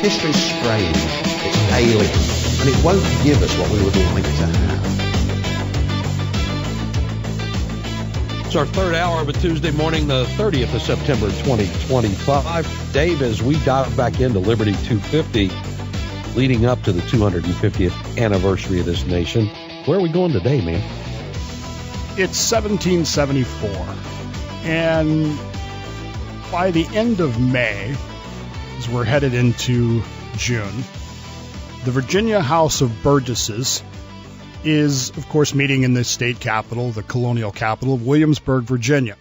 History's strange, it's alien, and it won't give us what we would like to have. It's our third hour of a Tuesday morning, the 30th of September, 2025. Dave, as we dive back into Liberty 250, leading up to the 250th anniversary of this nation, where are we going today, man? It's 1774, and by the end of May, as we're headed into June, the Virginia House of Burgesses is, of course, meeting in the state capital, the colonial capital of Williamsburg, Virginia.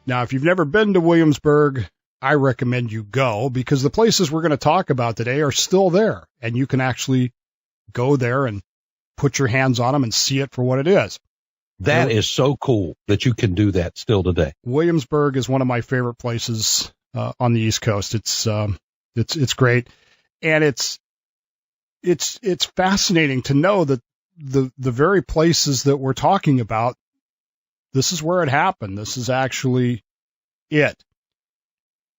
Now, if you've never been to Williamsburg, I recommend you go, because the places we're going to talk about today are still there, and you can actually go there and put your hands on them and see it for what it is. That is so cool that you can do that still today. Williamsburg is one of my favorite places on the East Coast. It's great, and it's fascinating to know that the very places that we're talking about, this is where it happened. This is actually it.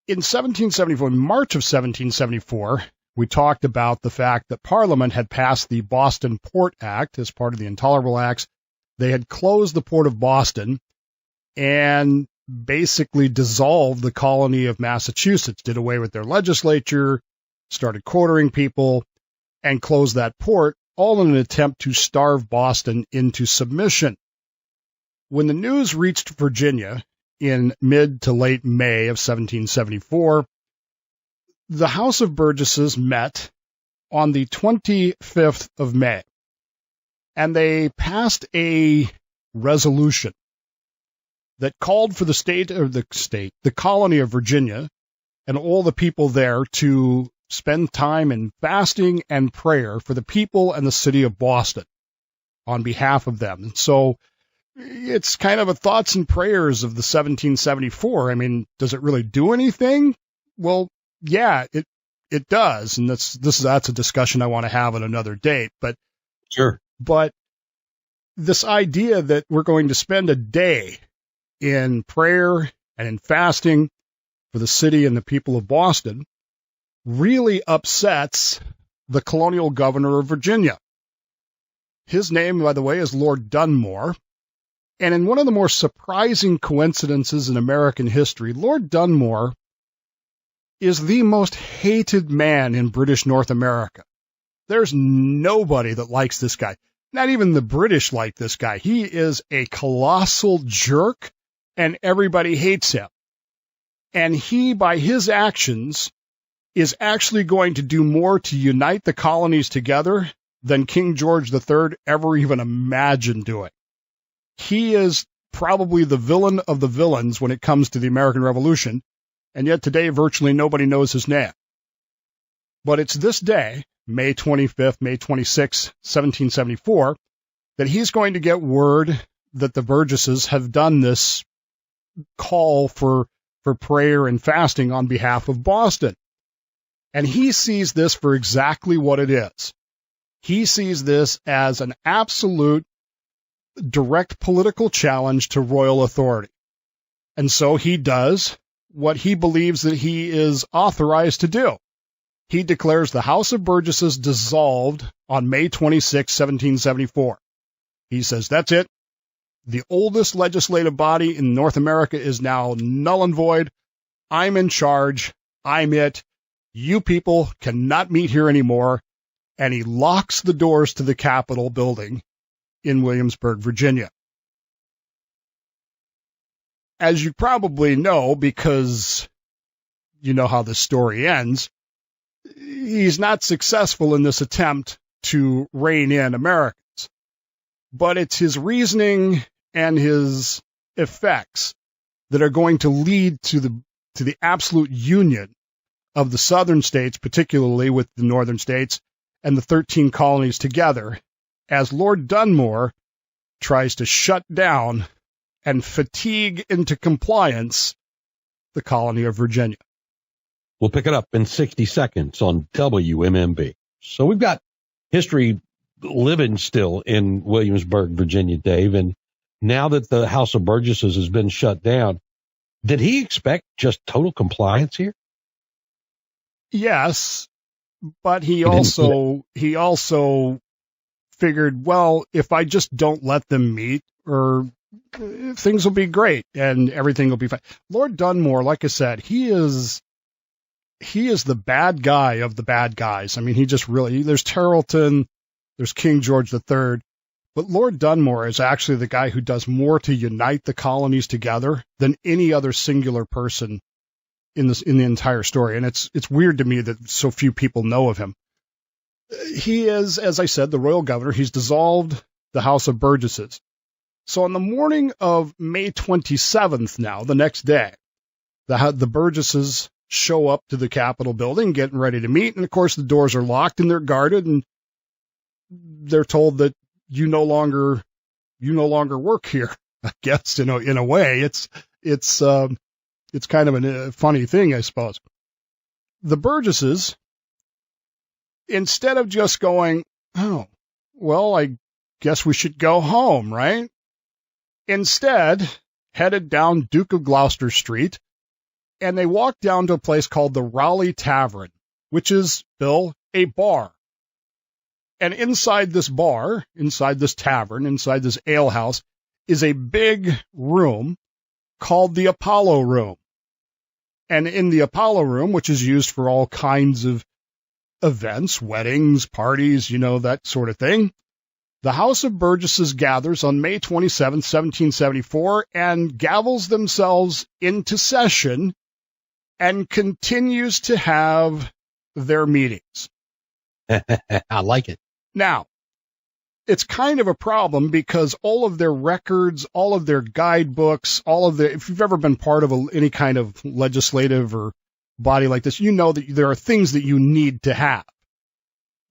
In 1774, in March of 1774, we talked about the fact that Parliament had passed the Boston Port Act as part of the Intolerable Acts. They had closed the port of Boston and basically dissolved the colony of Massachusetts, did away with their legislature, started quartering people, and closed that port, all in an attempt to starve Boston into submission. When the news reached Virginia in mid to late May of 1774, the House of Burgesses met on the 25th of May, and they passed a resolution that called for the colony of Virginia and all the people there to spend time in fasting and prayer for the people and the city of Boston on behalf of them. And so it's kind of a thoughts and prayers of the 1774. I mean, does it really do anything? Well, yeah, it does. And that's a discussion I want to have on another date, but sure. But this idea that we're going to spend a day in prayer and in fasting for the city and the people of Boston really upsets the colonial governor of Virginia. His name, by the way, is Lord Dunmore. And in one of the more surprising coincidences in American history, Lord Dunmore is the most hated man in British North America. There's nobody that likes this guy. Not even the British like this guy. He is a colossal jerk, and everybody hates him. And he, by his actions, is actually going to do more to unite the colonies together than King George III ever even imagined doing. He is probably the villain of the villains when it comes to the American Revolution, and yet today virtually nobody knows his name. But it's this day, May 25th, May 26th, 1774, that he's going to get word that the Burgesses have done this call for prayer and fasting on behalf of Boston. And he sees this for exactly what it is. He sees this as an absolute direct political challenge to royal authority. And so he does what he believes that he is authorized to do. He declares the House of Burgesses dissolved on May 26, 1774. He says, that's it. The oldest legislative body in North America is now null and void. I'm in charge. I'm it. You people cannot meet here anymore. And he locks the doors to the Capitol building in Williamsburg, Virginia. As you probably know, because you know how the story ends, he's not successful in this attempt to rein in Americans. But it's his reasoning and his effects that are going to lead to the absolute union of the southern states, particularly with the northern states and the 13 colonies together, as Lord Dunmore tries to shut down and fatigue into compliance the colony of Virginia. We'll pick it up in 60 seconds on WMMB. So we've got history living still in Williamsburg, Virginia, Dave. And now that the House of Burgesses has been shut down, did he expect just total compliance here? Yes, But he also figured, well, if I just don't let them meet, or things will be great and everything will be fine. Lord Dunmore, like I said, he is the bad guy of the bad guys. I mean, he just really, there's Tarleton, there's King George III, but Lord Dunmore is actually the guy who does more to unite the colonies together than any other singular person in the entire story. And it's weird to me that so few people know of him. He is, as I said, the royal governor. He's dissolved the House of Burgesses. So on the morning of May 27th now, the next day, the Burgesses show up to the Capitol building, getting ready to meet. And of course, the doors are locked and they're guarded, and they're told that you no longer work here. I guess, in a way, it's kind of a funny thing, I suppose. The Burgesses, instead of just going, oh, well, I guess we should go home, right? Instead, headed down Duke of Gloucester Street, and they walked down to a place called the Raleigh Tavern, which is, Bill, a bar. And inside this bar, inside this tavern, inside this alehouse, is a big room called the Apollo Room. And in the Apollo Room, which is used for all kinds of events, weddings, parties, that sort of thing, the House of Burgesses gathers on May 27, 1774, and gavels themselves into session and continues to have their meetings. I like it. Now, it's kind of a problem because all of their records, all of their guidebooks, if you've ever been part of any kind of legislative or body like this, you know that there are things that you need to have.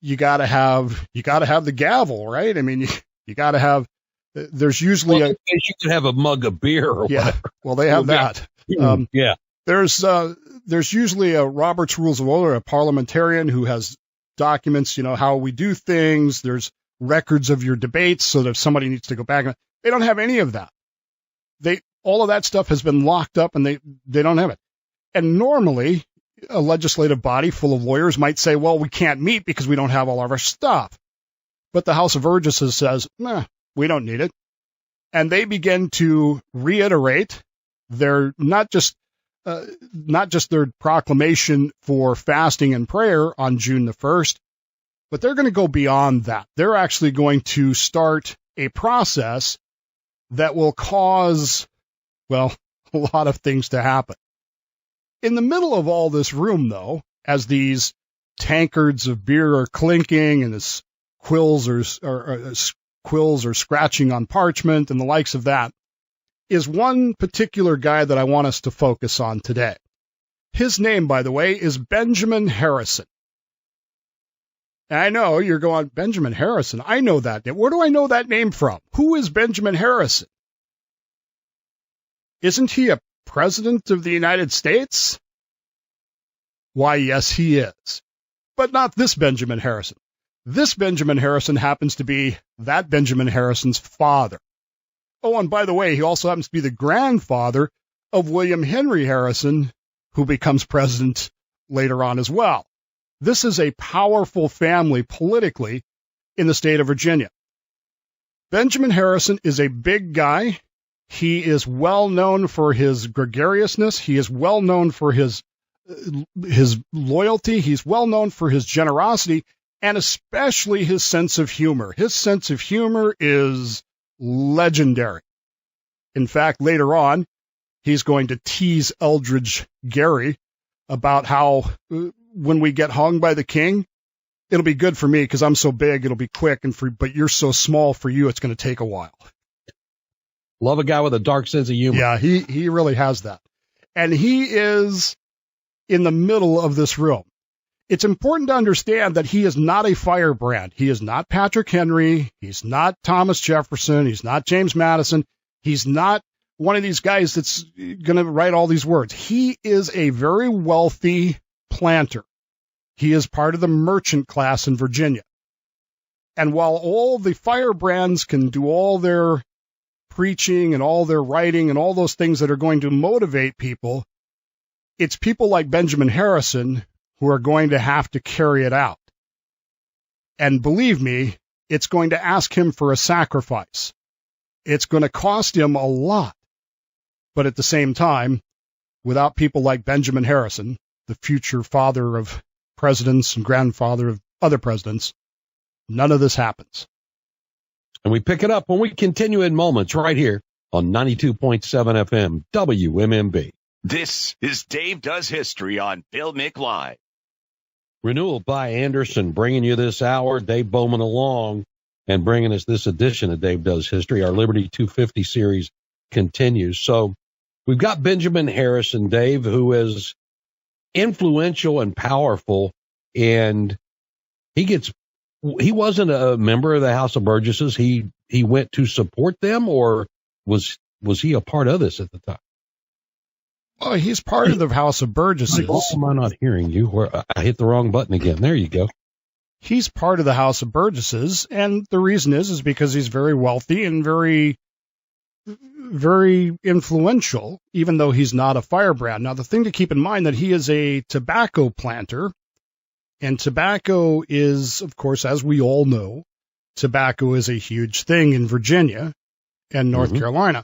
You got to have the gavel, right? I mean, you got to have. There's usually you can have a mug of beer or whatever. Well, they have that. Yeah. There's usually a Robert's Rules of Order, a parliamentarian who has documents, how we do things. There's records of your debates, so that if somebody needs to go back, they don't have any of that. All of that stuff has been locked up, and they don't have it. And normally, a legislative body full of lawyers might say, well, we can't meet because we don't have all of our stuff. But the House of Burgesses says, nah, we don't need it. And they begin to reiterate their, not just their proclamation for fasting and prayer on June the 1st, but they're going to go beyond that. They're actually going to start a process that will cause, well, a lot of things to happen. In the middle of all this room, though, as these tankards of beer are clinking and as quills are scratching on parchment and the likes of that, is one particular guy that I want us to focus on today. His name, by the way, is Benjamin Harrison. And I know you're going, Benjamin Harrison, I know that name. Where do I know that name from? Who is Benjamin Harrison? Isn't he a president of the United States? Why, yes, he is. But not this Benjamin Harrison. This Benjamin Harrison happens to be that Benjamin Harrison's father. Oh, and by the way, he also happens to be the grandfather of William Henry Harrison, who becomes president later on as well. This is a powerful family politically in the state of Virginia. Benjamin Harrison is a big guy. He is well known for his gregariousness. He is well known for his loyalty. He's well known for his generosity, and especially his sense of humor. His sense of humor is legendary. In fact, later on, he's going to tease Eldridge Gary about how when we get hung by the king, it'll be good for me because I'm so big, it'll be quick, but you're so small, for you, it's going to take a while. Love a guy with a dark sense of humor. Yeah, he really has that. And he is in the middle of this room. It's important to understand that he is not a firebrand. He is not Patrick Henry. He's not Thomas Jefferson. He's not James Madison. He's not one of these guys that's going to write all these words. He is a very wealthy planter. He is part of the merchant class in Virginia. And while all the firebrands can do all their preaching and all their writing and all those things that are going to motivate people, it's people like Benjamin Harrison who are going to have to carry it out. And believe me, it's going to ask him for a sacrifice. It's going to cost him a lot. But at the same time, without people like Benjamin Harrison, the future father of presidents and grandfather of other presidents, none of this happens. And we pick it up when we continue in moments right here on 92.7 FM WMMB. This is Dave Does History on Bill Mick Live. Renewal by Anderson bringing you this hour. Dave Bowman along and bringing us this edition of Dave Does History. Our Liberty 250 series continues. So we've got Benjamin Harrison, Dave, who is influential and powerful, and he wasn't a member of the House of Burgesses. He went to support them, or was he a part of this at the time? Well, he's part of the House of Burgesses. Why am I not hearing you? I hit the wrong button again. There you go. He's part of the House of Burgesses, and the reason is because he's very wealthy and very, very influential, even though he's not a firebrand. Now, the thing to keep in mind that he is a tobacco planter, and tobacco is, of course, as we all know, tobacco is a huge thing in Virginia and North Carolina.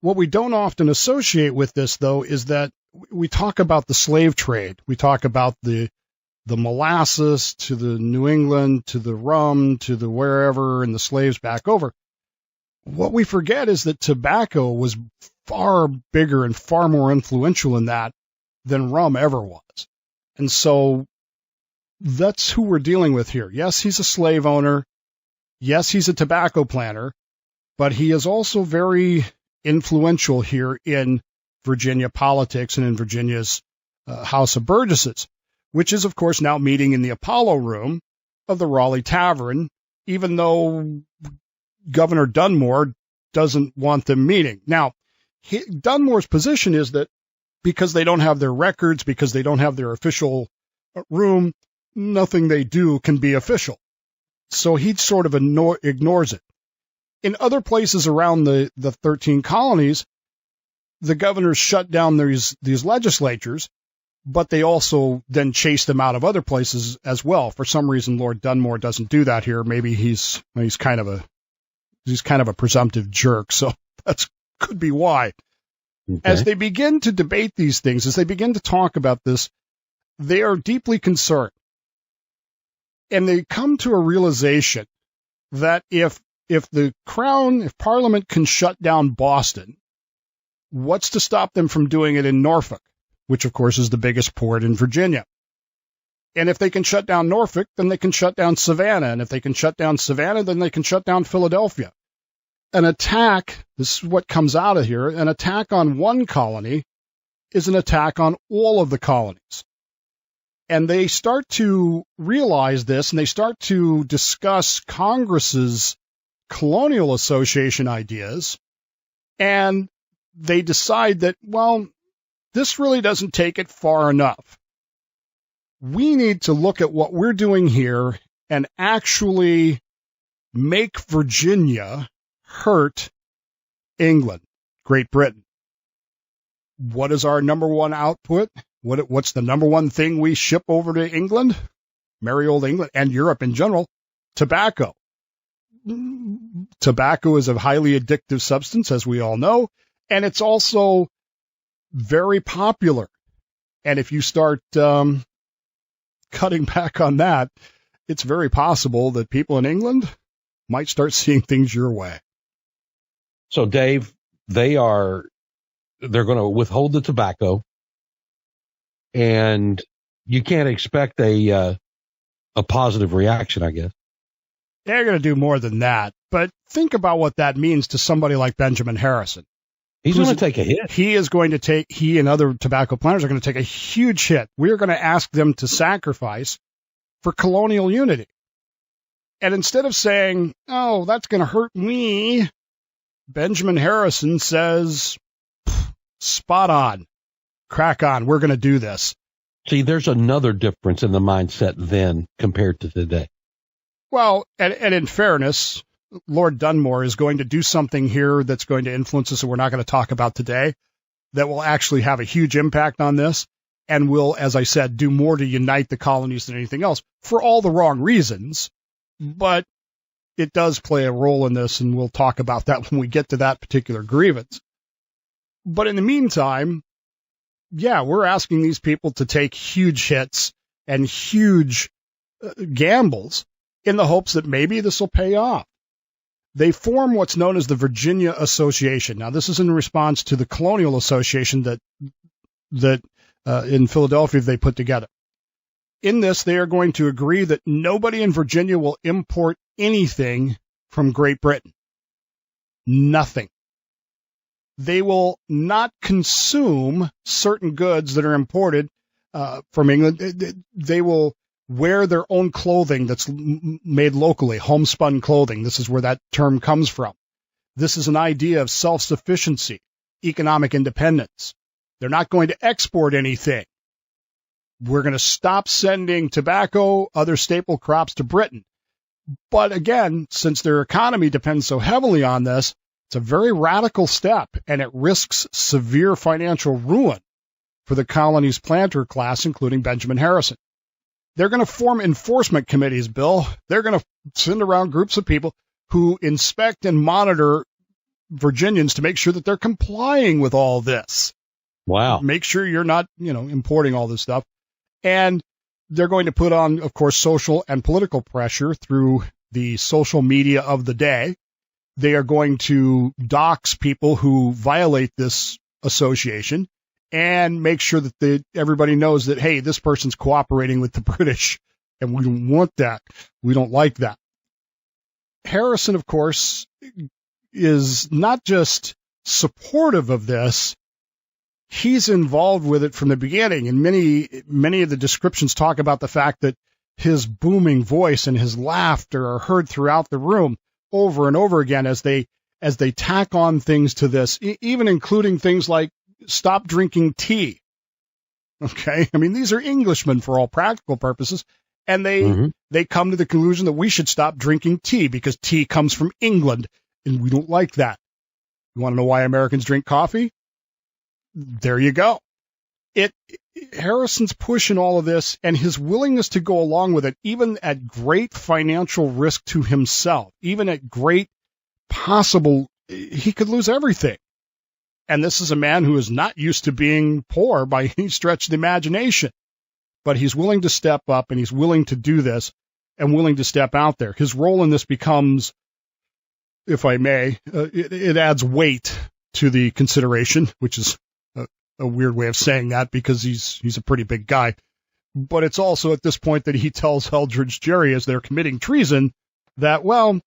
What we don't often associate with this, though, is that we talk about the slave trade. We talk about the molasses to the New England, to the rum, to the wherever, and the slaves back over. What we forget is that tobacco was far bigger and far more influential in that than rum ever was. And so that's who we're dealing with here. Yes, he's a slave owner. Yes, he's a tobacco planter, but he is also very influential here in Virginia politics and in Virginia's House of Burgesses, which is, of course, now meeting in the Apollo Room of the Raleigh Tavern, even though Governor Dunmore doesn't want them meeting. Now, Dunmore's position is that because they don't have their records, because they don't have their official room, nothing they do can be official. So he sort of ignores it. In other places around the 13 colonies, the governors shut down these legislatures, but they also then chase them out of other places as well. For some reason, Lord Dunmore doesn't do that here. Maybe he's kind of a presumptive jerk, so that could be why. Okay. As they begin to debate these things, as they begin to talk about this, they are deeply concerned. And they come to a realization that if Parliament can shut down Boston, what's to stop them from doing it in Norfolk, which of course is the biggest port in Virginia? And if they can shut down Norfolk, then they can shut down Savannah. And if they can shut down Savannah, then they can shut down Philadelphia. An attack, this is what comes out of here, an attack on one colony is an attack on all of the colonies. And they start to realize this, and they start to discuss Congress's colonial association ideas, and they decide that, well, this really doesn't take it far enough. We need to look at what we're doing here and actually make Virginia hurt England, Great Britain. What is our number one output? What's the number one thing we ship over to England? Merry old England and Europe in general, tobacco. Tobacco is a highly addictive substance, as we all know, and it's also very popular. And if you start cutting back on that, it's very possible that people in England might start seeing things your way. So, Dave, they're going to withhold the tobacco, and you can't expect a positive reaction, I guess. They're going to do more than that, but think about what that means to somebody like Benjamin Harrison. He's going to take a hit. He and other tobacco planters are going to take a huge hit. We're going to ask them to sacrifice for colonial unity. And instead of saying, oh, that's going to hurt me, Benjamin Harrison says, spot on, crack on, we're going to do this. See, there's another difference in the mindset then compared to today. Well, and in fairness, Lord Dunmore is going to do something here that's going to influence us that we're not going to talk about today that will actually have a huge impact on this. and will, as I said, do more to unite the colonies than anything else for all the wrong reasons. But it does play a role in this, and we'll talk about that when we get to that particular grievance. But in the meantime, yeah, we're asking these people to take huge hits and huge gambles in the hopes that maybe this will pay off. They form what's known as the Virginia Association. Now, this is in response to the Colonial Association that in Philadelphia they put together. In this, they are going to agree that nobody in Virginia will import anything from Great Britain. Nothing. They will not consume certain goods that are imported from England. They will wear their own clothing that's made locally, homespun clothing. This is where that term comes from. This is an idea of self-sufficiency, economic independence. They're not going to export anything. We're going to stop sending tobacco, other staple crops to Britain. But again, since their economy depends so heavily on this, it's a very radical step, and it risks severe financial ruin for the colony's planter class, including Benjamin Harrison. They're going to form enforcement committees, Bill. They're going to send around groups of people who inspect and monitor Virginians to make sure that they're complying with all this. Wow. Make sure you're not, importing all this stuff. And they're going to put on, of course, social and political pressure through the social media of the day. They are going to dox people who violate this association and make sure that everybody knows that, hey, this person's cooperating with the British, and we don't want that. We don't like that. Harrison, of course, is not just supportive of this, he's involved with it from the beginning, and many of the descriptions talk about the fact that his booming voice and his laughter are heard throughout the room over and over again as they tack on things to this, even including things like stop drinking tea. Okay, I mean, these are Englishmen for all practical purposes, and they come to the conclusion that we should stop drinking tea because tea comes from England, and we don't like that. You want to know why Americans drink coffee? There you go. Harrison's pushing all of this, and his willingness to go along with it, even at great financial risk to himself, even at great possible, he could lose everything. And this is a man who is not used to being poor by any stretch of the imagination. But he's willing to step up, and he's willing to do this, and willing to step out there. His role in this becomes, if I may, it adds weight to the consideration, which is a weird way of saying that because he's a pretty big guy. But it's also at this point that he tells Eldridge Gerry, as they're committing treason, that, well,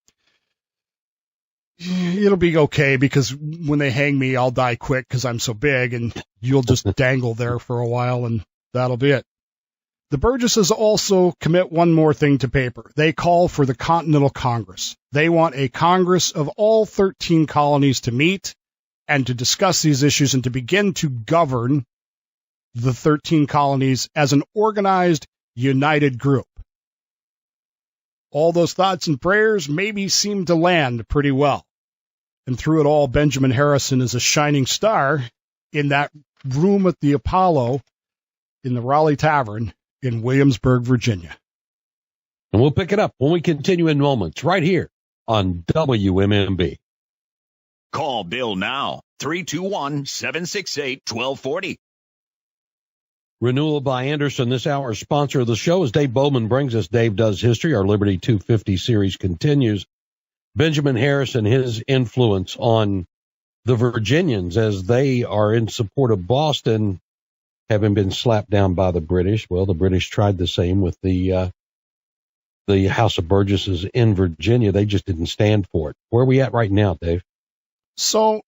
it'll be okay because when they hang me, I'll die quick because I'm so big, and you'll just dangle there for a while, and that'll be it. The Burgesses also commit one more thing to paper. They call for the Continental Congress. They want a Congress of all 13 colonies to meet and to discuss these issues and to begin to govern the 13 colonies as an organized, united group. All those thoughts and prayers maybe seem to land pretty well. And through it all, Benjamin Harrison is a shining star in that room at the Apollo in the Raleigh Tavern in Williamsburg, Virginia. And we'll pick it up when we continue in moments right here on WMMB. Call Bill now, 321-768-1240. Renewal by Anderson. This hour's sponsor of the show as Dave Bowman brings us Dave Does History. Our Liberty 250 series continues. Benjamin Harrison, his influence on the Virginians as they are in support of Boston, having been slapped down by the British. Well, the British tried the same with the House of Burgesses in Virginia. They just didn't stand for it. Where are we at right now, Dave? So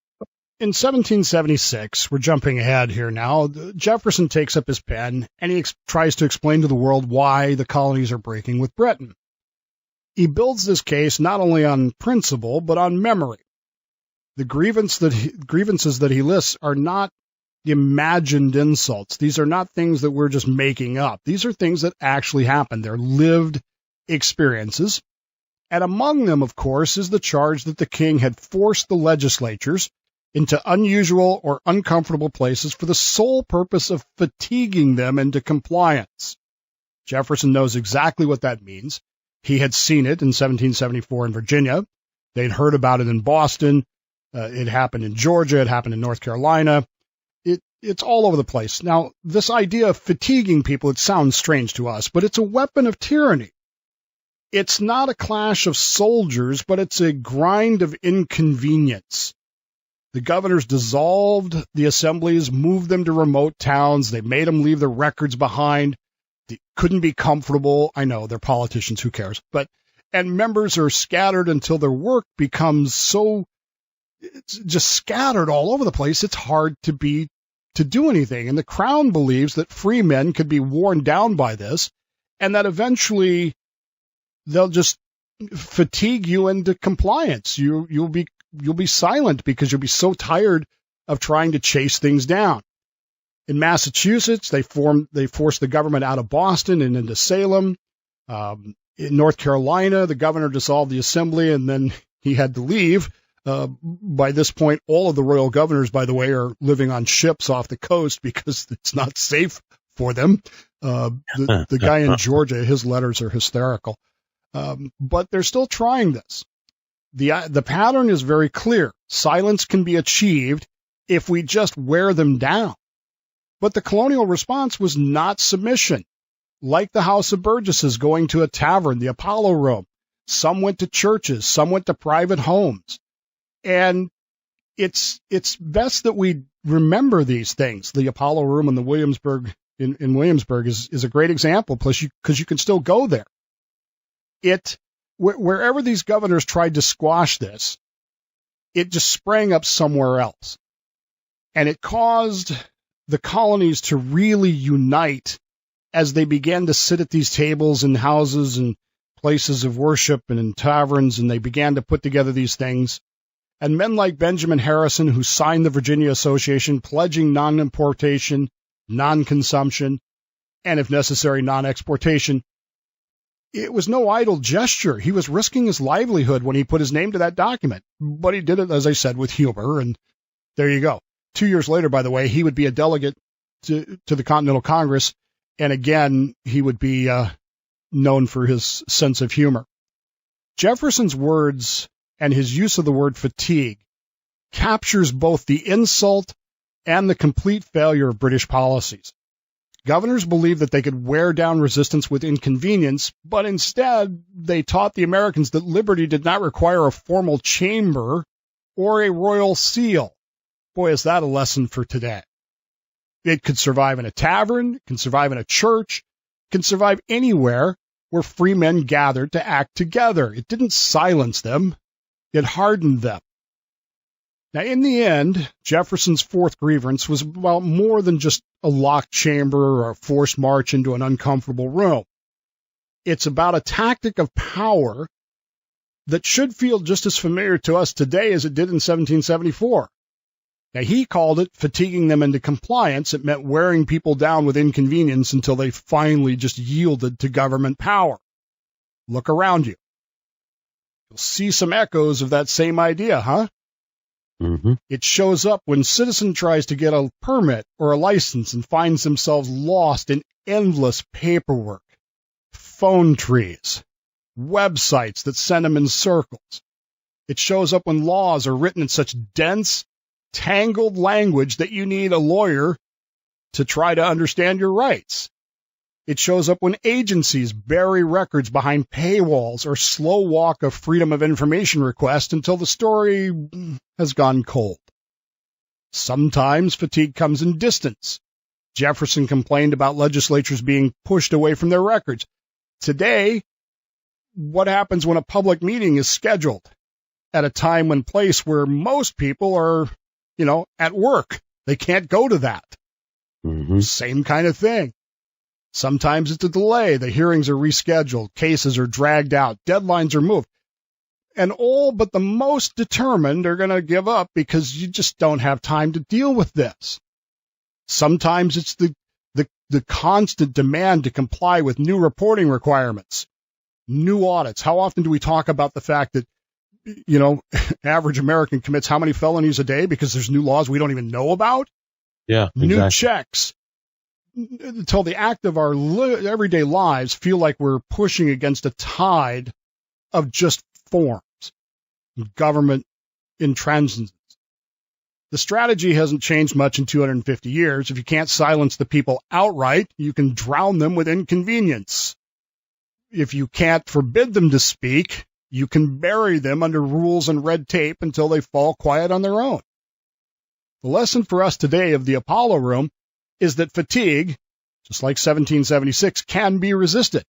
in 1776, we're jumping ahead here now, Jefferson takes up his pen and he tries to explain to the world why the colonies are breaking with Britain. He builds this case not only on principle, but on memory. The grievances that he lists are not imagined insults. These are not things that we're just making up. These are things that actually happened. They're lived experiences. And among them, of course, is the charge that the king had forced the legislatures into unusual or uncomfortable places for the sole purpose of fatiguing them into compliance. Jefferson knows exactly what that means. He had seen it in 1774 in Virginia. They'd heard about it in Boston. It happened in Georgia. It happened in North Carolina. It's all over the place. Now, this idea of fatiguing people, it sounds strange to us, but it's a weapon of tyranny. It's not a clash of soldiers, but it's a grind of inconvenience. The governors dissolved the assemblies, moved them to remote towns. They made them leave their records behind. They couldn't be comfortable. I know, they're politicians. Who cares? And members are scattered until their work becomes so it's just scattered all over the place. It's hard to do anything. And the crown believes that free men could be worn down by this, and that eventually they'll just fatigue you into compliance. You'll be silent because you'll be so tired of trying to chase things down. In Massachusetts, they forced the government out of Boston and into Salem. In North Carolina, the governor dissolved the assembly, and then he had to leave. By this point, all of the royal governors, by the way, are living on ships off the coast because it's not safe for them. The guy in Georgia, his letters are hysterical. But they're still trying this. The pattern is very clear. Silence can be achieved if we just wear them down. But the colonial response was not submission. Like the House of Burgesses going to a tavern, the Apollo Room. Some went to churches, some went to private homes. And it's best that we remember these things. The Apollo Room in the Williamsburg in Williamsburg is a great example, plus because you can still go there. Wherever these governors tried to squash this, it just sprang up somewhere else. And it caused the colonies to really unite as they began to sit at these tables in houses and places of worship and in taverns, and they began to put together these things. And men like Benjamin Harrison, who signed the Virginia Association pledging non-importation, non-consumption, and if necessary, non-exportation, it was no idle gesture. He was risking his livelihood when he put his name to that document. But he did it, as I said, with humor, and there you go. 2 years later, by the way, he would be a delegate to the Continental Congress, and again, he would be known for his sense of humor. Jefferson's words and his use of the word fatigue captures both the insult and the complete failure of British policies. Governors believed that they could wear down resistance with inconvenience, but instead they taught the Americans that liberty did not require a formal chamber or a royal seal. Boy, is that a lesson for today. It could survive in a tavern, it can survive in a church, it can survive anywhere where free men gathered to act together. It didn't silence them, it hardened them. Now, in the end, Jefferson's fourth grievance was about more than just a locked chamber or a forced march into an uncomfortable room. It's about a tactic of power that should feel just as familiar to us today as it did in 1774. Now, he called it fatiguing them into compliance. It meant wearing people down with inconvenience until they finally just yielded to government power. Look around you. You'll see some echoes of that same idea, huh? Mm-hmm. It shows up when a citizen tries to get a permit or a license and finds themselves lost in endless paperwork, phone trees, websites that send them in circles. It shows up when laws are written in such dense, tangled language that you need a lawyer to try to understand your rights. It shows up when agencies bury records behind paywalls or slow walk a freedom of information request until the story has gone cold. Sometimes fatigue comes in distance. Jefferson complained about legislatures being pushed away from their records. Today, what happens when a public meeting is scheduled at a time and place where most people are, at work? They can't go to that. Mm-hmm. Same kind of thing. Sometimes it's a delay. The hearings are rescheduled. Cases are dragged out. Deadlines are moved. And all but the most determined are going to give up because you just don't have time to deal with this. Sometimes it's the constant demand to comply with new reporting requirements, new audits. How often do we talk about the fact that average American commits how many felonies a day because there's new laws we don't even know about? Yeah, exactly. New checks. Until the act of our everyday lives feel like we're pushing against a tide of just forms, government intransigence. The strategy hasn't changed much in 250 years. If you can't silence the people outright, you can drown them with inconvenience. If you can't forbid them to speak, you can bury them under rules and red tape until they fall quiet on their own. The lesson for us today of the Apollo Room is that fatigue, just like 1776, can be resisted.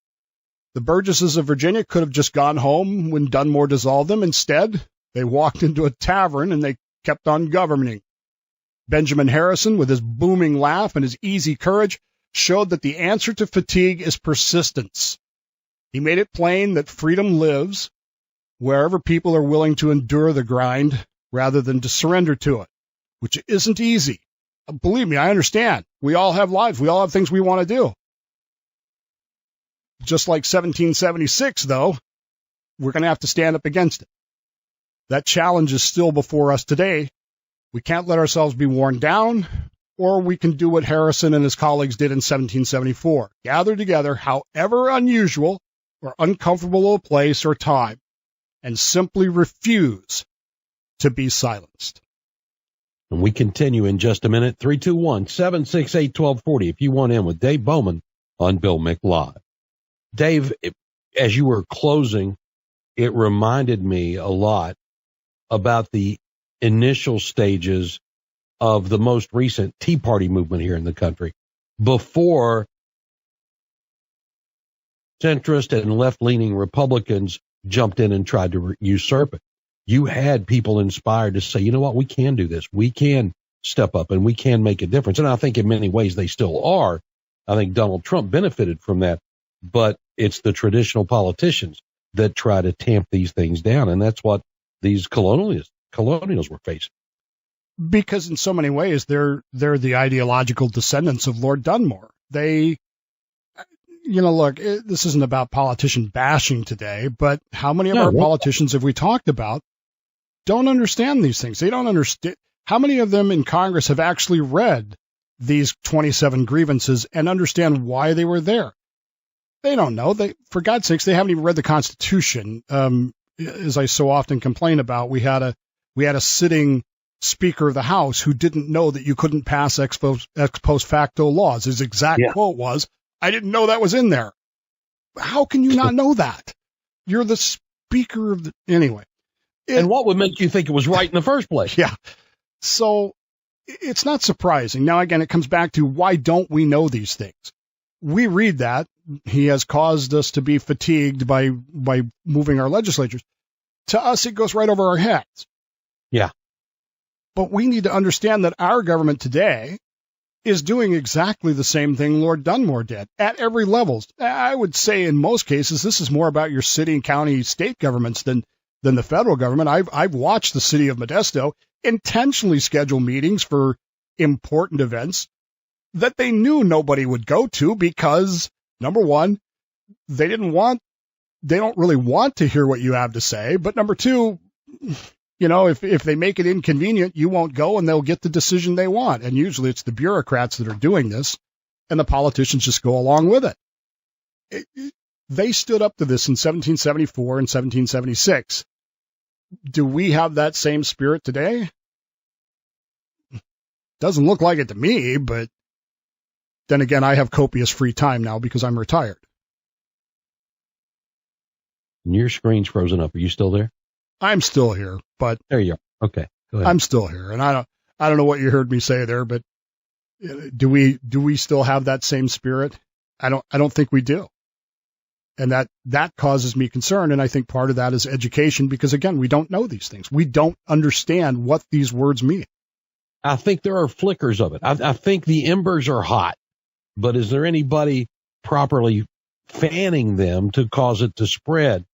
The Burgesses of Virginia could have just gone home when Dunmore dissolved them. Instead, they walked into a tavern and they kept on governing. Benjamin Harrison, with his booming laugh and his easy courage, showed that the answer to fatigue is persistence. He made it plain that freedom lives wherever people are willing to endure the grind rather than to surrender to it, which isn't easy. Believe me, I understand. We all have lives. We all have things we want to do. Just like 1776, though, we're going to have to stand up against it. That challenge is still before us today. We can't let ourselves be worn down, or we can do what Harrison and his colleagues did in 1774. Gather together, however unusual or uncomfortable a place or time, and simply refuse to be silenced. And we continue in just a minute. 321-768-1240 if you want in with Dave Bowman on Bill Mick Live. Dave, as you were closing, it reminded me a lot about the initial stages of the most recent Tea Party movement here in the country, before centrist and left-leaning Republicans jumped in and tried to usurp it. You had people inspired to say, you know what, we can do this. We can step up and we can make a difference. And I think in many ways they still are. I think Donald Trump benefited from that, but it's the traditional politicians that try to tamp these things down. And that's what these colonials were facing. Because in so many ways, they're the ideological descendants of Lord Dunmore. They, look, this isn't about politician bashing today, but how many of our politicians have we talked about don't understand these things? They don't understand. How many of them in Congress have actually read these 27 grievances and understand why they were there? They don't know. For God's sakes, they haven't even read the Constitution. As I so often complain about, we had a sitting Speaker of the House who didn't know that you couldn't pass ex post facto laws. His exact quote was, "I didn't know that was in there." How can you not know that? You're the Speaker of the... Anyway. And what would make you think it was right in the first place? Yeah. So it's not surprising. Now, again, it comes back to why don't we know these things? We read that he has caused us to be fatigued by moving our legislatures. To us, it goes right over our heads. Yeah. But we need to understand that our government today is doing exactly the same thing Lord Dunmore did at every level. I would say in most cases, this is more about your city and county state governments than the federal government. I've watched the city of Modesto intentionally schedule meetings for important events that they knew nobody would go to because, number one, they don't really want to hear what you have to say. But number two, if they make it inconvenient, you won't go and they'll get the decision they want. And usually it's the bureaucrats that are doing this and the politicians just go along with it. They stood up to this in 1774 and 1776. Do we have that same spirit today? Doesn't look like it to me, but then again, I have copious free time now because I'm retired. Your screen's frozen up. Are you still there? I'm still here, but there you are. Okay, go ahead. I'm still here, and I don't know what you heard me say there, but do we still have that same spirit? I don't think we do. And that causes me concern. And I think part of that is education, because again, we don't know these things. We don't understand what these words mean. I think there are flickers of it. I think the embers are hot, but is there anybody properly fanning them to cause it to spread?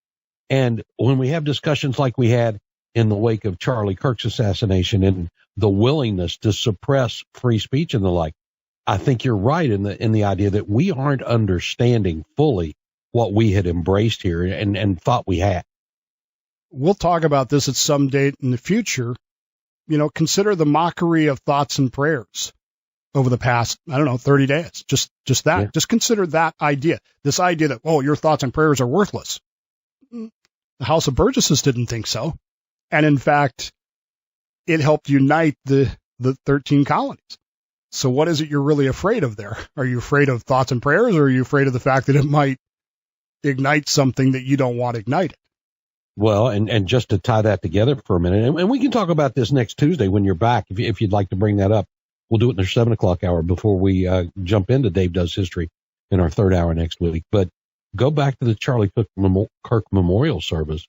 And when we have discussions like we had in the wake of Charlie Kirk's assassination and the willingness to suppress free speech and the like, I think you're right in the idea that we aren't understanding fully what we had embraced here and thought we had. we'll talk about this at some date in the future. Consider the mockery of thoughts and prayers over the past, 30 days. Just that. Yeah. Just consider that idea. This idea that, your thoughts and prayers are worthless. The House of Burgesses didn't think so. And in fact, it helped unite the 13 colonies. So what is it you're really afraid of there? Are you afraid of thoughts and prayers, or are you afraid of the fact that it might ignite something that you don't want ignited? Well, and just to tie that together for a minute, and we can talk about this next Tuesday when you're back, if you'd like to bring that up. We'll do it in the 7 o'clock hour before we jump into Dave Does History in our third hour next week. But go back to the Charlie Kirk Memorial Service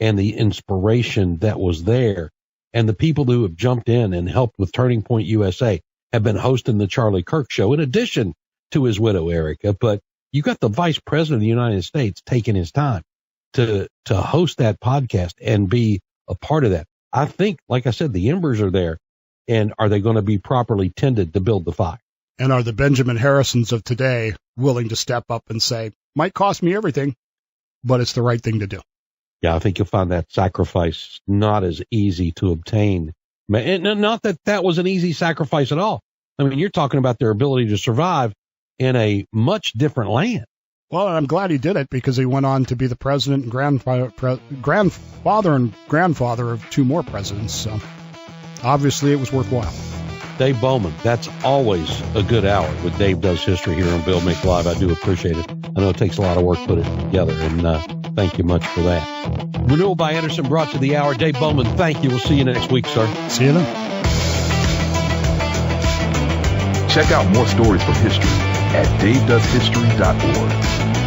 and the inspiration that was there. And the people who have jumped in and helped with Turning Point USA have been hosting the Charlie Kirk Show in addition to his widow, Erica. But you got the Vice President of the United States taking his time to host that podcast and be a part of that. I think, like I said, the embers are there. And are they going to be properly tended to build the fire? And are the Benjamin Harrisons of today willing to step up and say, might cost me everything, but it's the right thing to do? Yeah, I think you'll find that sacrifice not as easy to obtain. And not that that was an easy sacrifice at all. I mean, you're talking about their ability to survive in a much different land. Well, I'm glad he did it, because he went on to be the president and grandfather and grandfather of 2 more presidents. So obviously it was worthwhile. Dave Bowman, that's always a good hour with Dave Does History here on Bill Mick Live. I do appreciate it. I know it takes a lot of work to put it together, and thank you much for that. Renewal by Anderson brought to the hour. Dave Bowman, thank you. We'll see you next week, sir. See you then. Check out more stories from history at davedoeshistory.org.